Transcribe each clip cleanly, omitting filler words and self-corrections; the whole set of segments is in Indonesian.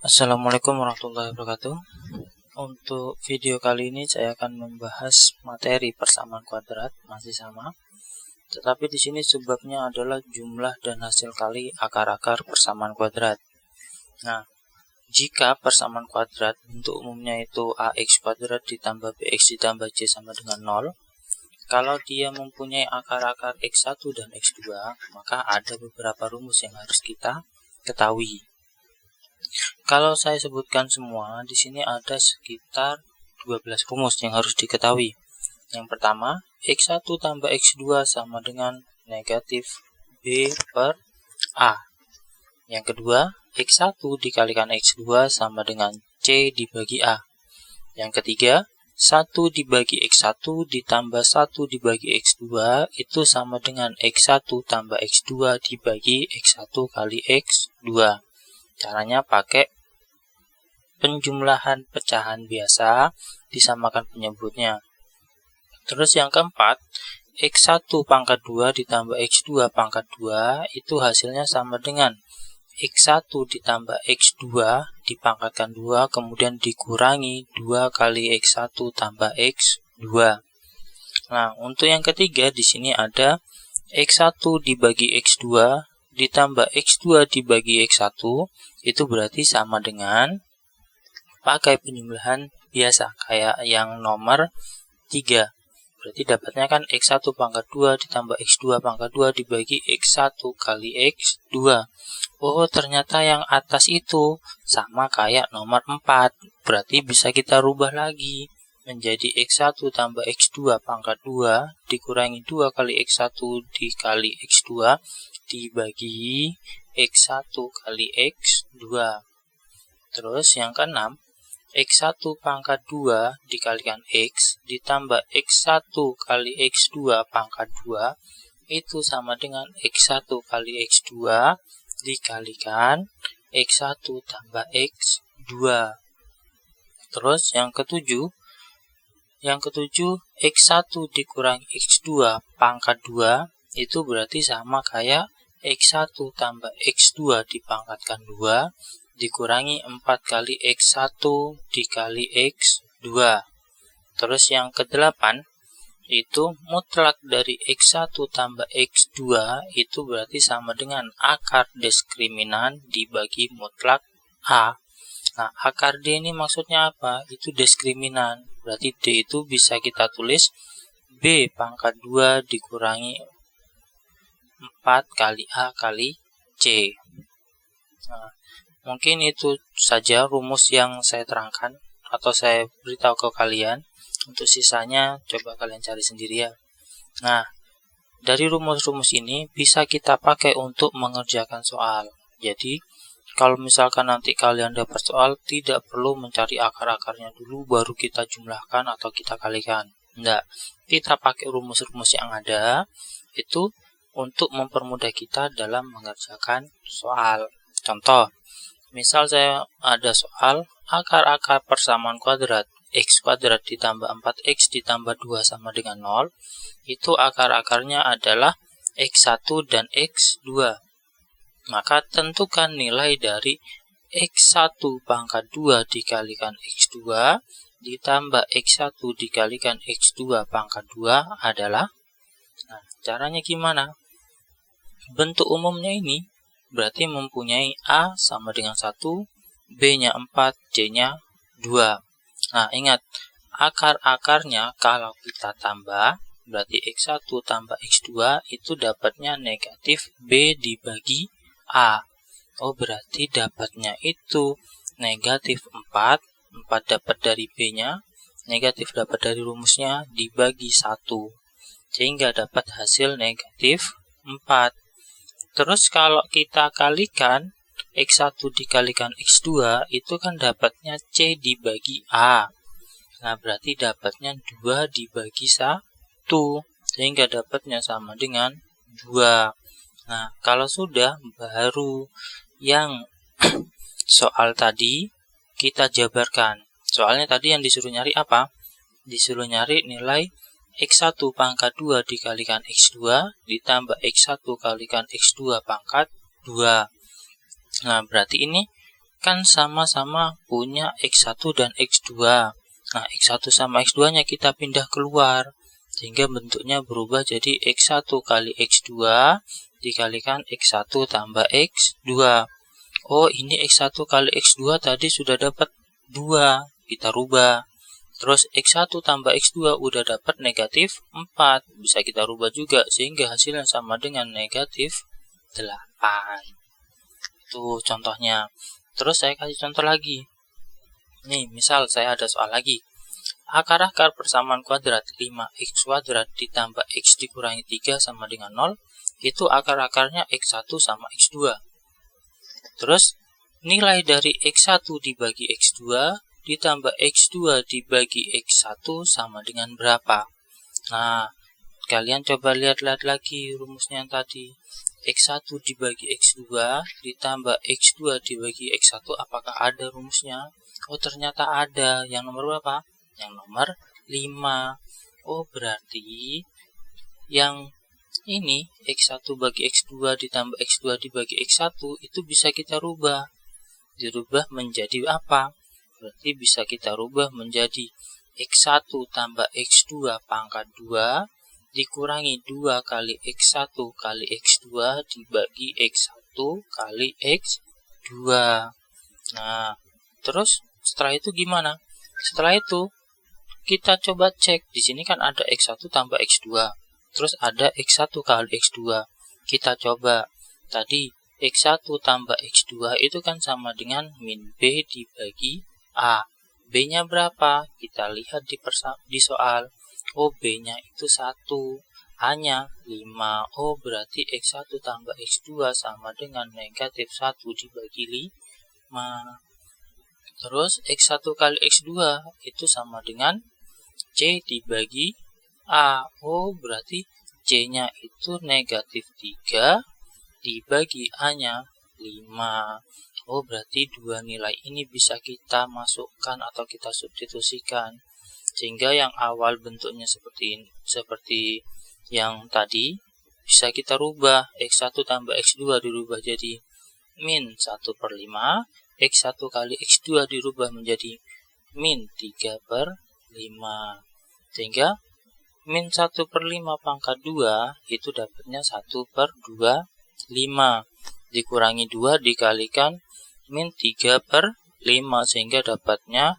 Assalamualaikum warahmatullahi wabarakatuh. Untuk video kali ini saya akan membahas materi persamaan kuadrat, masih sama. Tetapi di sini sebabnya adalah jumlah dan hasil kali akar-akar persamaan kuadrat. Nah, jika persamaan kuadrat bentuk umumnya itu ax kuadrat ditambah bx ditambah c sama dengan 0, kalau dia mempunyai akar-akar x1 dan x2, maka ada beberapa rumus yang harus kita ketahui. Kalau saya sebutkan semua, di sini ada sekitar 12 rumus yang harus diketahui. Yang pertama, x1 tambah x2 sama dengan negatif b per a. Yang kedua, x1 dikalikan x2 sama dengan c dibagi a. Yang ketiga, 1 dibagi x1 ditambah 1 dibagi x2 itu sama dengan x1 tambah x2 dibagi x1 kali x2. Caranya pakai penjumlahan pecahan biasa, disamakan penyebutnya. Terus yang keempat, x1 pangkat 2 ditambah x2 pangkat 2 itu hasilnya sama dengan x1 ditambah x2 dipangkatkan 2 kemudian dikurangi 2 kali x1 tambah x2. Nah, untuk yang ketiga di sini ada x1 dibagi x2 ditambah x2 dibagi x1 itu berarti sama dengan pakai penjumlahan biasa kayak yang nomor 3. Berarti dapatnya kan x1 pangkat 2 ditambah x2 pangkat 2 dibagi x1 kali x2. Oh, ternyata yang atas itu sama kayak nomor 4. Berarti bisa kita rubah lagi menjadi x1 tambah x2 pangkat 2 dikurangi 2 kali x1 dikali x2 dibagi x1 kali x2. Terus yang keenam, x1 pangkat 2 dikalikan x ditambah x1 kali x2 pangkat 2 itu sama dengan x1 kali x2 dikalikan x1 tambah x2. Terus yang ketujuh, x1 dikurangi x2 pangkat 2 itu berarti sama kayak x1 tambah x2 dipangkatkan 2 dikurangi 4 kali x1 dikali x2. Terus yang ke-8 itu mutlak dari x1 tambah x2 itu berarti sama dengan akar diskriminan dibagi mutlak a. Nah, akar d ini maksudnya apa? Itu diskriminan. Berarti d itu bisa kita tulis b pangkat 2 dikurangi 4 kali a kali c. Nah, mungkin itu saja rumus yang saya terangkan atau saya beritahu ke kalian. Untuk sisanya coba kalian cari sendiri ya. Nah, dari rumus-rumus ini bisa kita pakai untuk mengerjakan soal. Jadi, kalau misalkan nanti kalian dapat soal, tidak perlu mencari akar-akarnya dulu baru kita jumlahkan atau kita kalikan. Enggak, kita pakai rumus-rumus yang ada itu untuk mempermudah kita dalam mengerjakan soal. Contoh, misal saya ada soal akar-akar persamaan kuadrat x kuadrat ditambah 4x ditambah 2 sama dengan 0, itu akar-akarnya adalah x1 dan x2. Maka tentukan nilai dari x1 pangkat 2 dikalikan x2 ditambah x1 dikalikan x2 pangkat 2 adalah. Nah, caranya gimana? Bentuk umumnya ini berarti mempunyai a sama dengan 1, b-nya 4, c-nya 2. Nah, ingat, akar-akarnya kalau kita tambah, berarti x1 tambah x2 itu dapatnya negatif b dibagi a. Oh, berarti dapatnya itu negatif 4 dapat dari b-nya, negatif dapat dari rumusnya, dibagi 1. Sehingga dapat hasil negatif 4. Terus kalau kita kalikan, x1 dikalikan x2 itu kan dapatnya c dibagi a. Nah, berarti dapatnya 2 dibagi 1 sehingga dapatnya sama dengan 2. Nah, kalau sudah baru yang soal tadi kita jabarkan. Soalnya tadi yang disuruh nyari apa? Disuruh nyari nilai x1 pangkat 2 dikalikan x2 ditambah x1 kalikan x2 pangkat 2. Nah, berarti ini kan sama-sama punya X1 dan X2. Nah, X1 sama X2 nya kita pindah keluar, sehingga bentuknya berubah jadi X1 kali X2 dikalikan X1 tambah X2. Oh, ini X1 kali X2 tadi sudah dapat 2, kita rubah. Terus X1 tambah X2 udah dapat negatif 4, bisa kita rubah juga, sehingga hasilnya sama dengan negatif 8. Itu contohnya. Terus saya kasih contoh lagi. Nih, misal saya ada soal lagi. Akar-akar persamaan kuadrat 5x kuadrat ditambah x dikurangi 3 sama dengan 0, itu akar-akarnya x1 sama x2. Terus, nilai dari x1 dibagi x2 ditambah x2 dibagi x1 sama dengan berapa? Nah, kalian coba lihat-lihat lagi rumusnya yang tadi. X1 dibagi x2 ditambah x2 dibagi x1, apakah ada rumusnya? Oh, ternyata ada. Yang nomor berapa? Yang nomor 5. Oh, berarti yang ini x1 bagi x2 ditambah x2 dibagi x1 itu bisa kita rubah. Dirubah menjadi apa? Berarti bisa kita rubah menjadi x1 tambah x2 pangkat 2 dikurangi 2 kali x1 kali x2 dibagi x1 kali x2. Nah, terus setelah itu gimana? Setelah itu kita coba cek. Di sini kan ada x1 tambah x2. Terus ada x1 kali x2. Kita coba. Tadi x1 tambah x2 itu kan sama dengan min b dibagi a. B-nya berapa? Kita lihat di soal. Oh, B-nya itu 1. A-nya 5. Oh, berarti x1 tambah x2 sama dengan negatif 1 dibagi 5. Terus x1 kali x2 itu sama dengan C dibagi A. Oh, berarti C-nya itu negatif 3 dibagi A-nya 5. Oh, berarti dua nilai ini bisa kita masukkan atau kita substitusikan. Sehingga yang awal bentuknya seperti yang tadi bisa kita rubah. X1 tambah X2 dirubah jadi min 1/5. X1 kali X2 dirubah menjadi min 3/5. Sehingga min 1/5 pangkat 2 itu dapatnya 1/25. Dikurangi 2 dikalikan min 3/5 sehingga dapatnya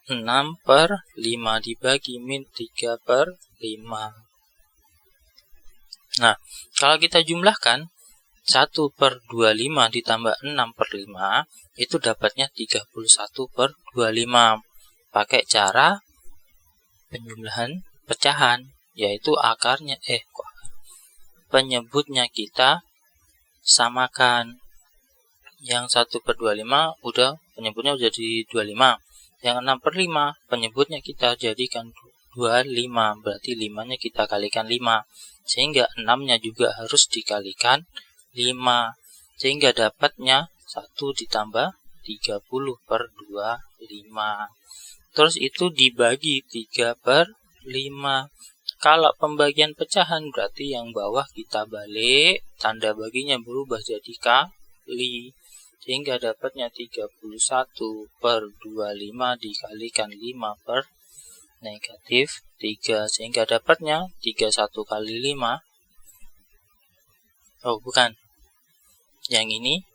6/5 dibagi min 3/5. Nah, kalau kita jumlahkan 1/25 ditambah 6/5 itu dapatnya 31/25. Pakai cara penjumlahan pecahan, yaitu penyebutnya kita samakan. Yang 1/25 udah penyebutnya jadi 25. Yang 6/5 penyebutnya kita jadikan 25. Berarti 5-nya kita kalikan 5. Sehingga 6-nya juga harus dikalikan 5. Sehingga dapatnya 1 ditambah 30/25. Terus itu dibagi 3/5. Kalau pembagian pecahan berarti yang bawah kita balik, tanda baginya berubah jadi kali. Sehingga dapatnya 31/25 dikalikan 5 negatif 3. Sehingga dapatnya 31 kali 5. Oh, bukan. Yang ini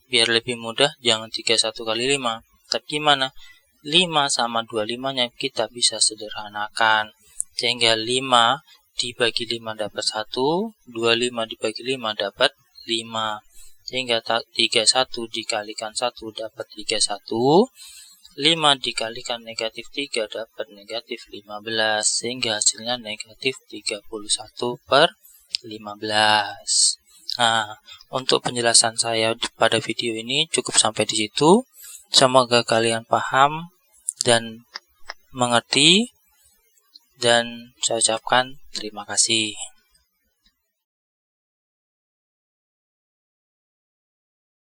biar lebih mudah jangan 31 kali 5. Tapi gimana? 5 sama 25-nya kita bisa sederhanakan. Sehingga 5 dibagi 5 dapat 1. 25 dibagi 5 dapat 5. Sehingga 31 dikalikan 1 dapat 31. 5 dikalikan negatif 3 dapat negatif 15. Sehingga hasilnya negatif 31/15. Nah, untuk penjelasan saya pada video ini cukup sampai di situ. Semoga kalian paham dan mengerti. Dan saya ucapkan terima kasih.